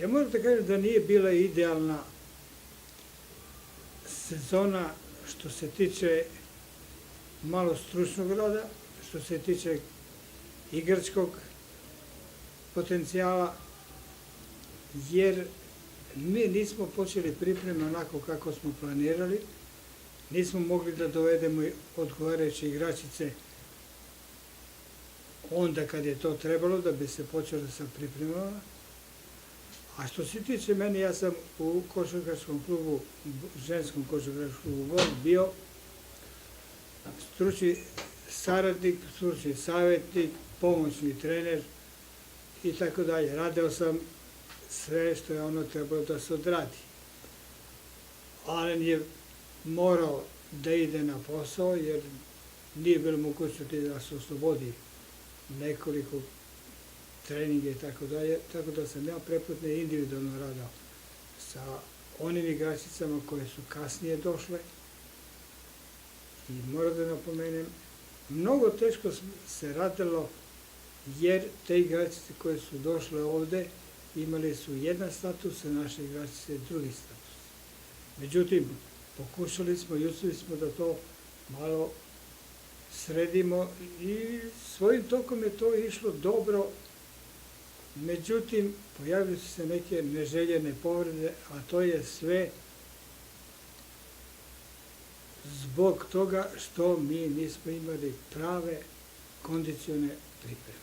Ja moram da kažem da nije bila idealna sezona što se tiče malo stručnog rada, što se tiče igračkog potencijala, jer mi nismo počeli pripreme onako kako smo planirali, nismo mogli da dovedemo odgovarajuće igračice onda kad je to trebalo da bi se počelo sa pripremama. A što se tiče meni, ja sam u košarkaškom klubu, ženskom košarkaškom klubu Bor bio stručni saradnik, stručni savjetnik, pomoćni trener i tako dalje. Radio sam sve što je ono trebalo da se odradi. Alen je morao da ide na posao jer nije bilo mogućnosti da se oslobodi nekoliko treninga i tako dalje, tako da sam ja prepotne individualno radao sa onim igračicama koje su kasnije došle i moram da napomenem, mnogo teško se radilo jer te igračice koje su došle ovde imali su jedan status, a naše igračice drugi status. Međutim, pokušali smo i uspeli smo da to malo sredimo i svojim tokom je to išlo dobro. Međutim, pojavili su se neke neželjene povrede, a to je sve zbog toga što mi nismo imali prave kondicione pripreme,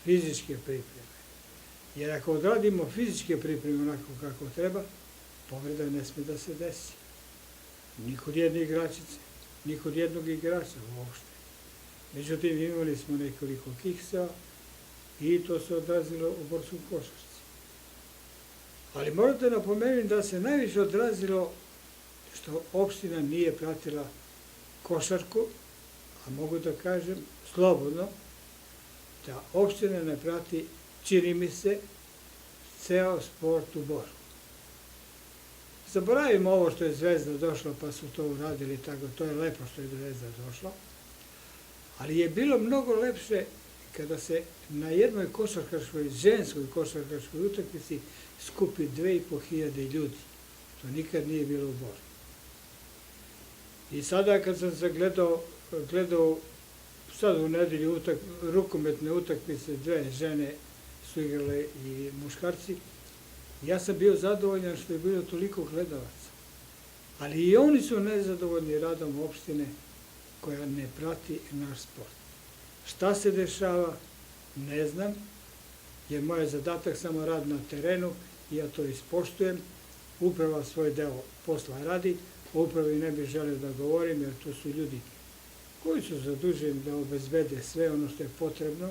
fizičke pripreme. Jer ako odradimo fizičke pripreme onako kako treba, povreda ne sme da se desi. Ni kod jedne igračice, ni kod jednog igrača uopšte. Međutim, imali smo nekoliko kikseva i to se odrazilo u borskoj košarci. Ali morate napomenuti da se najviše odrazilo što opština nije pratila košarku, a mogu da kažem slobodno da opština ne prati, čini mi se, ceo sport u Boru. Zaboravimo ovo što je Zvezda došla pa su to uradili tako, to je lepo što je Zvezda došla, ali je bilo mnogo lepše kada se na jednoj košarkaškoj, ženskoj košarkaškoj utakmici skupi 2500 ljudi. To nikad nije bilo u Boru. I sada kad sam se gledao sad u nedelju rukometne utakmice, dve žene su igrale i muškarci, ja sam bio zadovoljan što je bilo toliko gledalaca. Ali i oni su nezadovoljni radom opštine koja ne prati naš sport. Šta se dešava, ne znam, jer moj zadatak samo rad na terenu i ja to ispoštujem. Uprava svoj deo posla radi, o upravi ne bih želeo da govorim, jer to su ljudi koji su zaduženi da obezbede sve ono što je potrebno.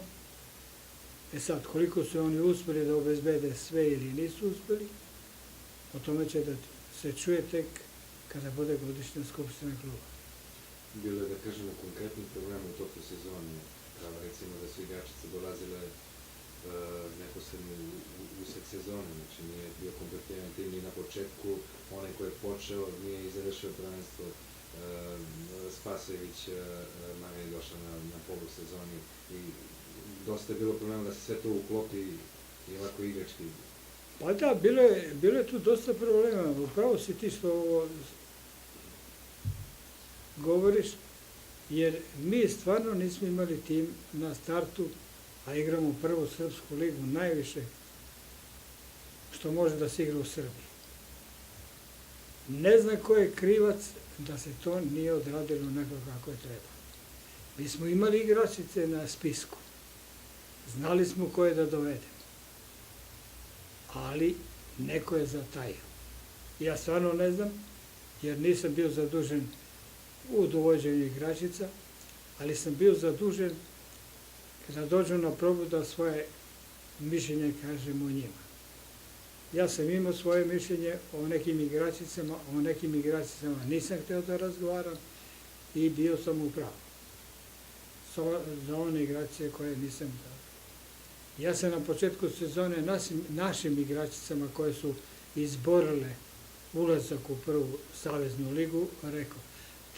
E sad, koliko su oni uspeli da obezbede sve ili nisu uspeli, o tome će da se čuje tek kada bude godišnja skupština kluba. Bilo je, da kažemo, konkretni problem u toku sezone, kao recimo da su igračice dolazile neposredno usred sezone, znači nije bio kompletiran tim ni na početku, onaj ko je počeo nije i završio prvenstvo, Spasojević Marija je došla na polusezoni i dosta je bilo problema da se sve to uklopi i ovako igrački. Pa da, bilo je tu dosta problema. Upravo si ti što ovo govoriš, jer mi stvarno nismo imali tim na startu, a igramo prvu srpsku ligu najviše što može da se igra u Srbiji. Ne znam ko je krivac da se to nije odradilo onako kako je treba. Mi smo imali igračice na spisku. Znali smo koje da dovedemo. Ali neko je zatajio. Ja stvarno ne znam, jer nisam bio zadužen u dovođenju igračica, ali sam bio zadužen kada dođu na probu da svoje mišljenje kažem o njima. Ja sam imao svoje mišljenje o nekim igračicama nisam hteo da razgovaram i bio sam u pravu. Za one igračice koje nisam dao. Ja sam na početku sezone našim igračicama koje su izborile ulazak u prvu saveznu ligu rekao: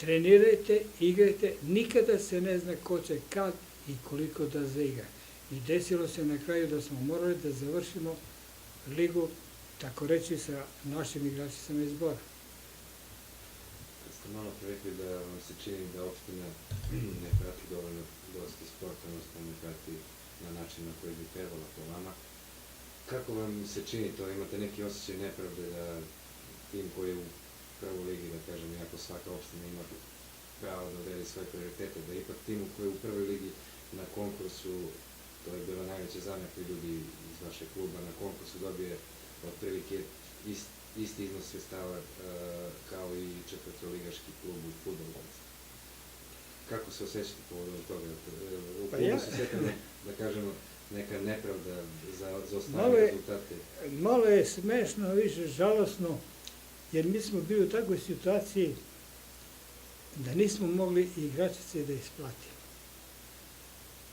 trenirajte, igrajte, nikada se ne zna ko će kad i koliko da zaigra. I desilo se na kraju da smo morali da završimo ligu, tako reći sa našim igračicama iz Bora. Kad ste malo rekli da vam se čini da opština ne prati dovoljno dosta sporta, odnosno ne prati na način na koji bi trebalo po vama, kako vam se čini to? Imate neki osjećaj nepravde da tim koji je u prvoj ligi, da kažem, iako svaka opština ima pravo da odredi svoje prioritete, da ipak tim koji je u prvoj ligi na konkursu, to je bila najveća zamjerka ljudi iz vašeg kluba, na konkursu dobije otprilike isti iznos sredstava kao i četvrtoligaški klub u fudbalu. Kako se osjećate povodom toga? U klubu se osjeća, da kažemo, neka nepravda za ostale rezultate? Malo je smešno, više žalosno, jer mi smo bili u takvoj situaciji da nismo mogli igračice da isplatimo.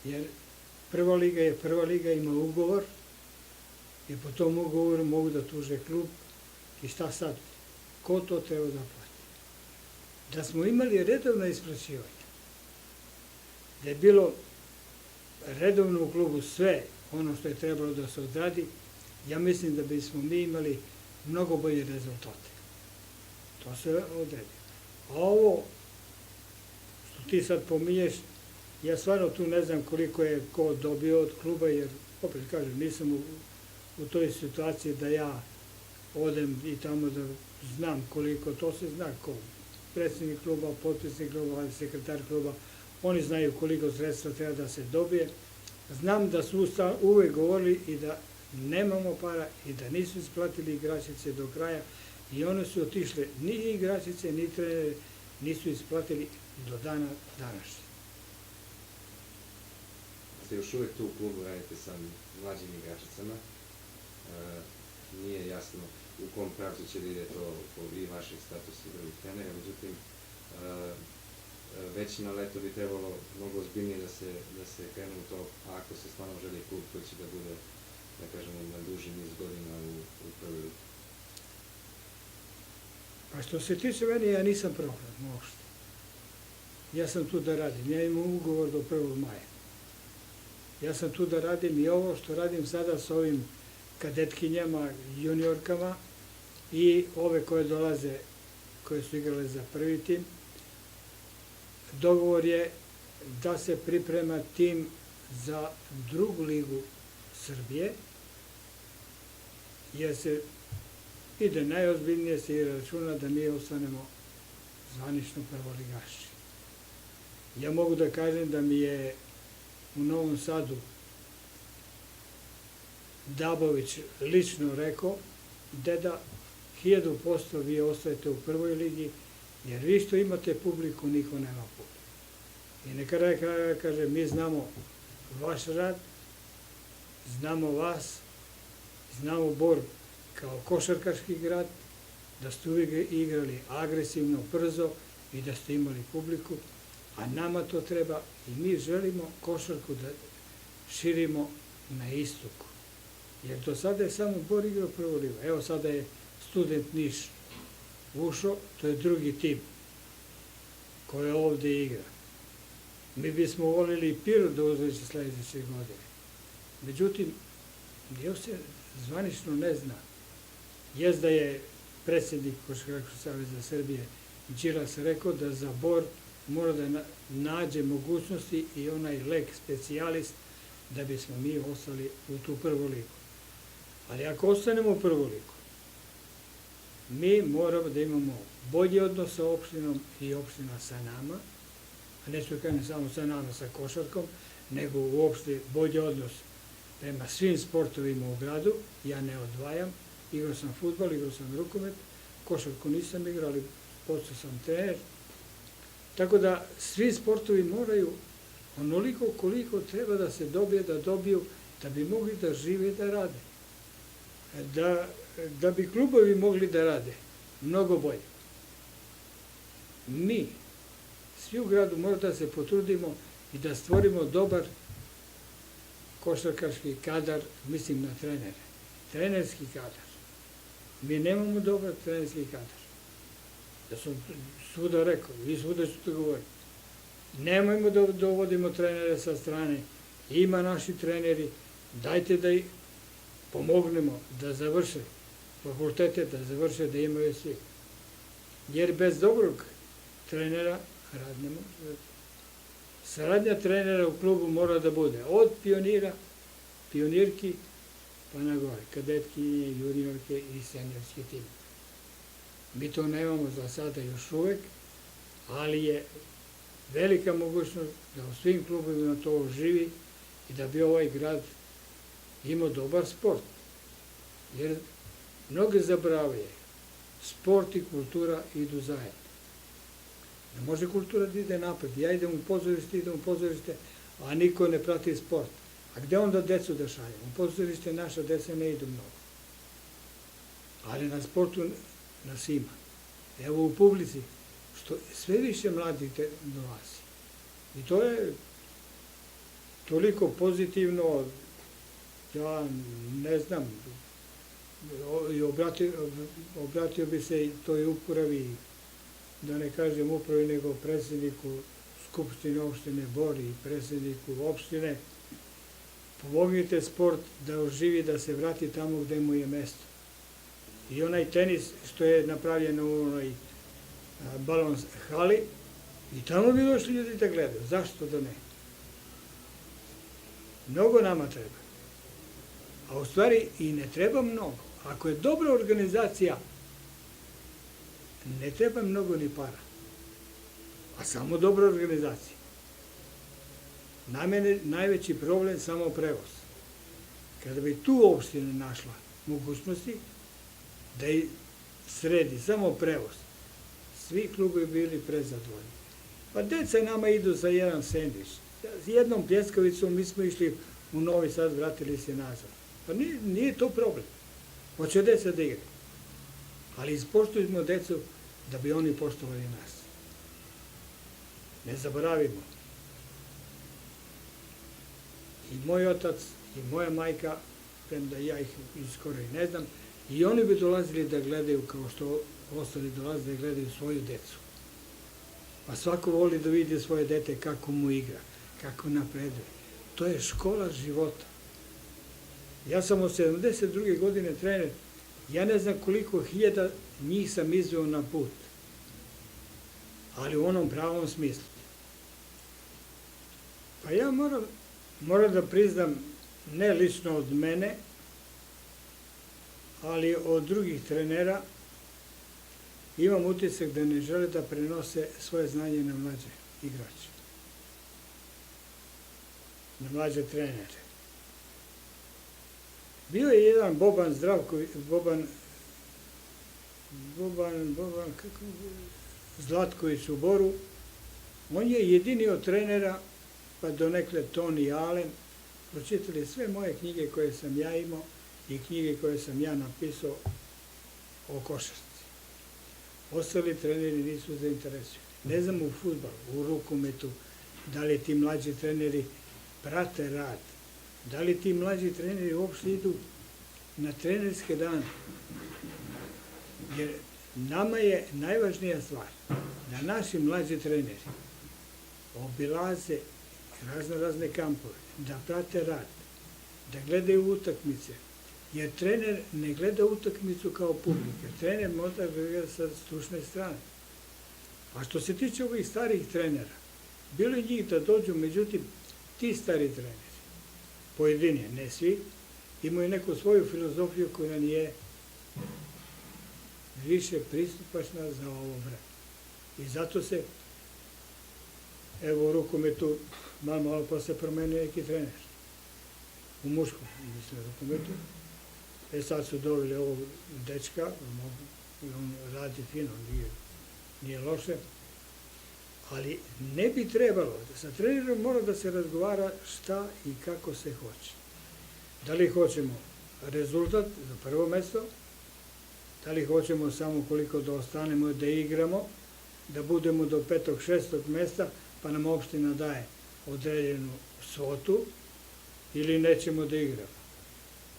Jer prva liga je prva liga, ima ugovor i po tom ugovoru mogu da tuže klub i šta sad? Ko to treba da plati? Da smo imali redovno isplaćivanje, da je bilo redovno u klubu sve ono što je trebalo da se odradi, ja mislim da bismo mi imali mnogo bolje rezultate. To se odredi. A ovo što ti sad pominješ, ja stvarno tu ne znam koliko je ko dobio od kluba, jer, opet kažem, nisam u toj situaciji da ja odem i tamo da znam koliko, to se zna ko predsjednik kluba, potpredsjednik kluba, sekretar kluba, oni znaju koliko sredstva treba da se dobije. Znam da su uvek govorili i da nemamo para i da nisu isplatili igračice do kraja i one su otišle, ni igračice, ni trenere, nisu isplatili do dana današnje. Ste još uvek tu u klubu, radite sa mlađim igračicama, nije jasno u kom pravcu će da ide to i vašeg statusa i drugih trenera, međutim, već na leto bi trebalo mnogo ozbiljnije da se krene u to, a ako se stvarno želi klub koji će da bude, da kažemo, na duži niz godina u prvoj ligi. Pa što se tiče meni, ja nisam problem uopšte. Ja sam tu da radim, ja imam ugovor do 1. maja. Ja sam tu da radim i ovo što radim sada sa ovim kadetkinjama, juniorkama i ove koje dolaze, koje su igrale za prvi tim. Dogovor je da se priprema tim za drugu ligu Srbije, jer se ide najozbiljnije se računa da mi ostanemo zvanično prvoligaši. Ja mogu da kažem da mi je u Novom Sadu Dabović lično rekao, deda, 1000% vi ostajete u prvoj ligi, jer vi što imate publiku, niko nema publiku. I neka kaže, mi znamo vaš rad, znamo vas, znamo Bor kao košarkaški grad, da ste uvijek igrali agresivno, brzo i da ste imali publiku, a nama to treba i mi želimo košarku da širimo na istoku. Jer do sada je samo Bor igrao prvu ligu. Evo sada je Student Niš ušao, to je drugi tim koji ovde igra. Mi bismo volili i Pirot da uzveće sledeće godine. Međutim, još se zvanično ne zna. Jest da je predsjednik Košarkaškog saveza Srbije Đilas rekao da za Bor mora da nađe mogućnosti i onaj lek specijalist da bismo mi ostali u tu prvu ligu. Ali ako ostanemo u prvu ligu, mi moramo da imamo bolji odnos sa opštinom i opština sa nama, a ne kažem samo sa nama, sa košarkom, nego uopšte bolji odnos prema svim sportovima u gradu. Ja ne odvajam, igrao sam fudbal, igrao sam rukomet, košarku nisam igrao, ali postao sam trener. Tako da svi sportovi moraju onoliko koliko treba da se dobije, da dobiju, da bi mogli da žive i da rade. Da bi klubovi mogli da rade mnogo bolje. Mi, svi u gradu, moramo da se potrudimo i da stvorimo dobar košarkaški kadar, mislim na trenere. Trenerski kadar. Mi nemamo dobar trenerski kadar. Ja sam svuda rekao, vi svuda ćete govoriti. Nemojmo da dovodimo trenere sa strane. Ima naši treneri, dajte da pomognemo da završe fakultete, da završe, da imaju svi. Jer bez dobrog trenera rad ne može. Saradnja trenera u klubu mora da bude od pionira, pionirki, pa na gore, kadetkinje, juniorke i seniorski tim. Mi to nemamo za sada još uvek, ali je velika mogućnost da u svim klubovima to živi i da bi ovaj grad imao dobar sport. Jer mnoge zaboravljaju, sport i kultura idu zajedno. Ne može kultura da ide napred. Ja idem u pozorište, a niko ne prati sport. A gde onda decu da šaljemo? U pozorište naša deca ne idu mnogo. Ali na sportu nas ima. Evo u publici, što sve više mladih dolazi. I to je toliko pozitivno, ja ne znam, i obratio bi se i toj upravi, da ne kažem upravi, nego predsjedniku Skupštine opštine Bor i predsjedniku opštine, pomognite sport da oživi, da se vrati tamo gde mu je mesto. I onaj tenis što je napravljen u onoj balon hali, i tamo bi došli ljudi da gledaju. Zašto da ne? Mnogo nama treba. A u stvari i ne treba mnogo. Ako je dobra organizacija, ne treba mnogo ni para. A samo dobra organizacija. Na mene najveći problem samo prevoz. Kada bi tu opština našla mogućnosti da i sredi samo prevoz, svi klubovi bili prezadovoljni. Pa deca nama idu za jedan sendvič. S jednom pljeskavicom mi smo išli u Novi Sad, vratili se nazad. Pa nije to problem. Hoće deca da igra. Ali ispoštujemo decu da bi oni poštovali nas. Ne zaboravimo. I moj otac, i moja majka, premda ja ih skoro i ne znam, i oni bi dolazili da gledaju kao što ostali dolaze da gledaju svoju decu. Pa svako voli da vidi svoje dete kako mu igra, kako napreduje. To je škola života. Ja sam od 72. godine trener, ja ne znam koliko hiljada njih sam izveo na put, ali u onom pravom smislu. Pa ja moram da priznam, ne lično od mene, ali od drugih trenera, imam utisak da ne žele da prenose svoje znanje na mlađe igrače, na mlađe trenere. Bio je jedan Boban Zlatković u Boru, on je jedini od trenera, pa donekle Toni Allen, pročitali sve moje knjige koje sam ja imao i knjige koje sam ja napisao o košarci. Ostali treneri nisu zainteresovani. Ne znam u fudbalu, u rukometu, da li ti mlađi treneri prate rad, da li ti mlađi treneri uopšte idu na trenerske dane. Jer nama je najvažnija stvar da naši mlađi treneri obilaze razne kampove, da prate rad, da gledaju utakmice. Jer trener ne gleda utakmicu kao publika. Trener možda gleda sa stručne strane. A što se tiče ovih starih trenera, bilo je njih da dođu, međutim, ti stari treneri, pojedini, ne svi, imaju neku svoju filozofiju koja nije više pristupačna za ovo vreme. I zato se, evo u rukometu, malo pa se promenio neki trener. U muškom, mislim, rukometu. Sad su doveli ovog dečka, on radi fino, nije loše, ali ne bi trebalo, sa trenerom mora da se razgovara šta i kako se hoće. Da li hoćemo rezultat za prvo mesto, da li hoćemo samo koliko da ostanemo da igramo, da budemo do 5. 6. mesta, pa nam opština daje određenu svotu, ili nećemo da igramo.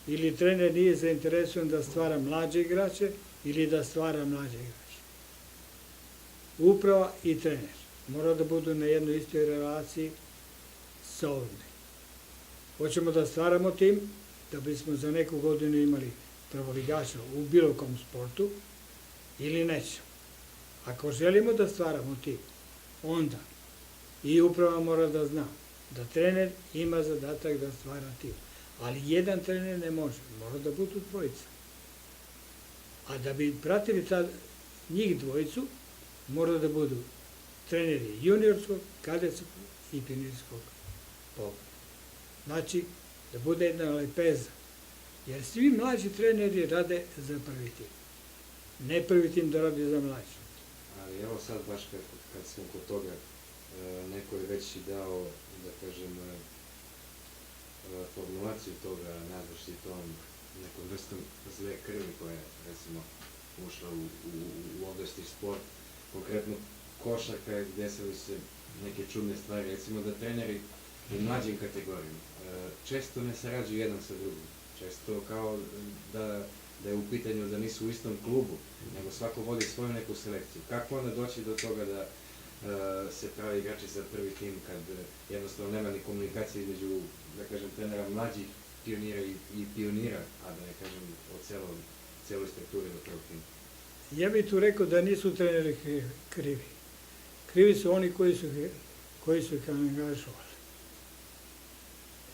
Ili trener nije zainteresovan da stvara mlađe igrače, ili da stvara mlađe igrače. Uprava i trener mora da budu na jednoj istoj relaciji sa ovime. Hoćemo da stvaramo tim, da bismo za neku godinu imali prvoligaša u bilo kom sportu ili nećemo. Ako želimo da stvaramo tim, onda i uprava mora da zna da trener ima zadatak da stvara tim. Ali jedan trener ne može, mora da budu dvojica. A da bi pratili njih dvojicu, mora da budu treneri juniorskog, kadetskog i pionirskog pogleda. Znači, da bude jedna lepeza. Jer svi mlađi treneri rade za prvi tim. Ne prvi tim da radi za mlađi. Ali evo sad baš kad smo kod toga, neko je već i dao, da kažem, formulaciju toga, nazvaši tom nekom vrstom zle krvi koja je, recimo, ušla u odrasli sport. Konkretno, košarka, desili se neke čudne stvari, recimo da treneri u mlađim kategorijama često ne sarađuju jedan sa drugim. Često kao da je u pitanju da nisu u istom klubu, nego svako vodi svoju neku selekciju. Kako onda doći do toga da se pravi igrači za prvi tim kad jednostavno nema ni komunikacije između, da kažem, trenera mlađih pionira i pionira, a da ne kažem o celoj strukturi do prvog tima? Ja bih tu rekao da nisu treneri krivi. Krivi su oni koji su ih angažovali.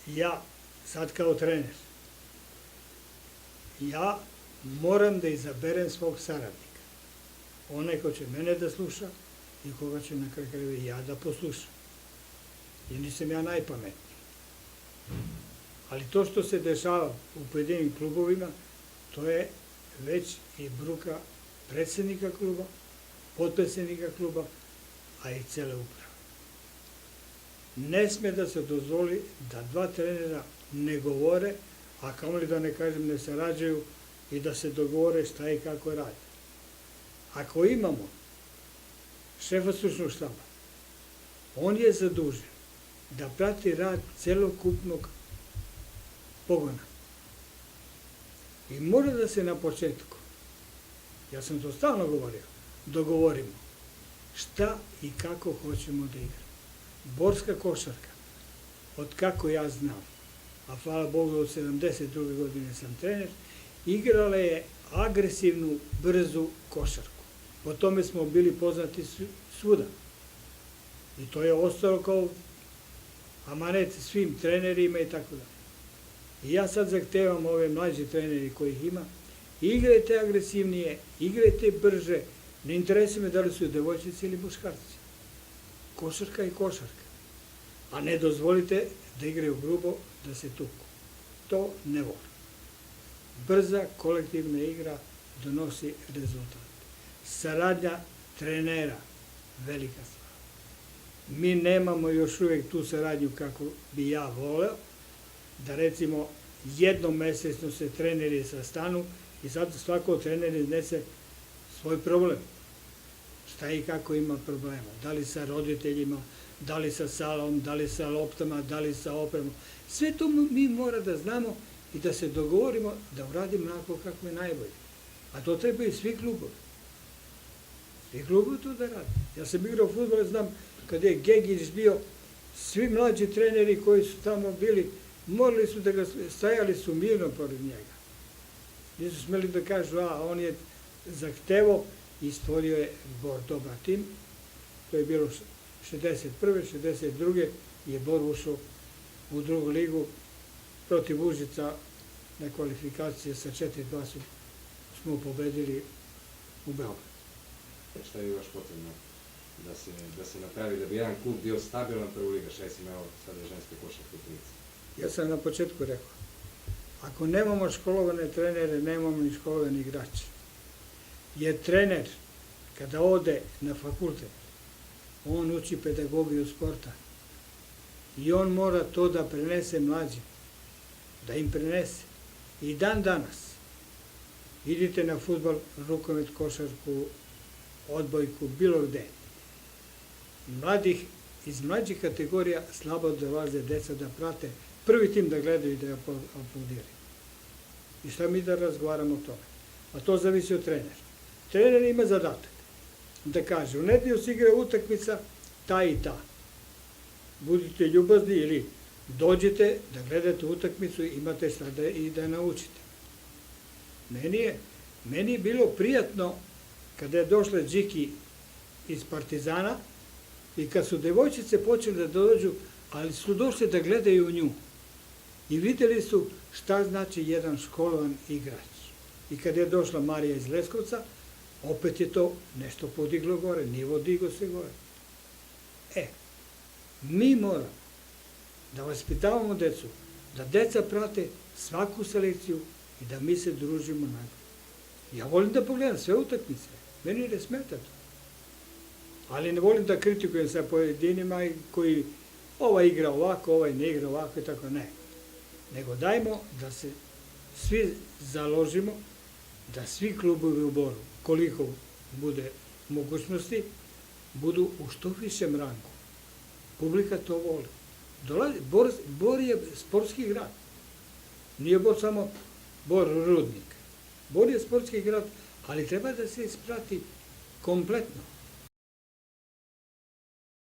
Ja, sad kao trener, ja moram da izaberem svog saradnika. Onaj ko će mene da sluša i koga će na kraju krajeva i ja da poslušam. Jer nisam ja najpametniji. Ali to što se dešava u pojedinim klubovima, to je već i bruka predsednika kluba, potpredsednika kluba, a i cele uprave. Ne sme da se dozvoli da dva trenera ne govore, a kamoli da ne kažem ne sarađuju i da se dogovore šta i kako radi. Ako imamo šefa stručnog štaba, on je zadužen da prati rad celokupnog pogona. I mora da se na početku, ja sam to stalno govorio, dogovorimo šta i kako hoćemo da igramo. Borska košarka, od kako ja znam, a hvala Bogu od 72. godine sam trener, igrala je agresivnu, brzu košarku. Po tome smo bili poznati svuda. I to je ostalo kao amanet svim trenerima i tako dalje. I ja sad zahtevam ove mlađe treneri kojih ima, igrajte agresivnije, igrajte brže, ne interesuje me da li su devojčice ili muškarci. Košarka je košarka. A ne dozvolite da igraju grubo, da se tuku. To ne volim. Brza kolektivna igra donosi rezultat. Saradnja trenera, velika stvar. Mi nemamo još uvek tu saradnju kako bi ja voleo, da recimo jednom mesečno se treneri sastanu i sad svako trener iznese svoj problem. Šta i kako ima problema. Da li sa roditeljima, da li sa salom, da li sa loptama, da li sa opremom. Sve to mi mora da znamo i da se dogovorimo da uradimo onako kako je najbolje. A to treba i svi klubovi. Svi klubovi to da rade. Ja sam igrao fudbal, znam, kada je Gegić bio, svi mlađi treneri koji su tamo bili, morali su da ga, stajali su mirno pored njega. Nisu smeli da kažu, a on je zahtevo i stvorio je Bor dobar tim. To je bilo 61. 62. je Bor ušao u drugu ligu protiv Užica na kvalifikacije sa 4-2 smo pobedili u Beogradu. Šta je još potrebno da se napravi, da bi jedan klub bio stabilan prvoligaš, recimo evo sada ženske košarke u Prilici? Ja sam na početku rekao, ako nemamo školovane trenere, nemamo ni školovane igrače. Jer trener, kada ode na fakultet, on uči pedagogiju sporta i on mora to da prenese mlađim, da im prenese. I dan danas idite na fudbal, rukomet, košarku, odbojku, bilo gde. Iz mlađih kategorija slabo dolaze deca da prate, prvi tim da gledaju i da aplaudiraju. I šta mi da razgovaramo o tome? A to zavisi od trenera. Trener ima zadatak da kaže, u nedelju se igra utakmica ta i ta. Budite ljubazni ili dođite da gledate utakmicu, imate šta da naučite. Meni je bilo prijatno kada je došla Điki iz Partizana i kad su devojčice počele da dođu, ali su došle da gledaju nju i videli su šta znači jedan školovan igrač. I kad je došla Marija iz Leskovca, opet je to nešto podiglo gore, nivo digo se gore. Mi moramo da vaspitavamo decu, da deca prate svaku selekciju i da mi se družimo najbolje. Ja volim da pogledam sve utakmice, meni ne smeta to. Ali ne volim da kritikujem sa pojedinima koji ovaj igra ovako, ovaj ne igra ovako i tako, ne. Nego dajmo da se svi založimo, da svi klubovi u Boru, koliko bude mogućnosti, budu u što višem rangu. Publika to voli. Bor je sportski grad. Nije Bor samo Bor Rudnik. Bor je sportski grad, ali treba da se isprati kompletno.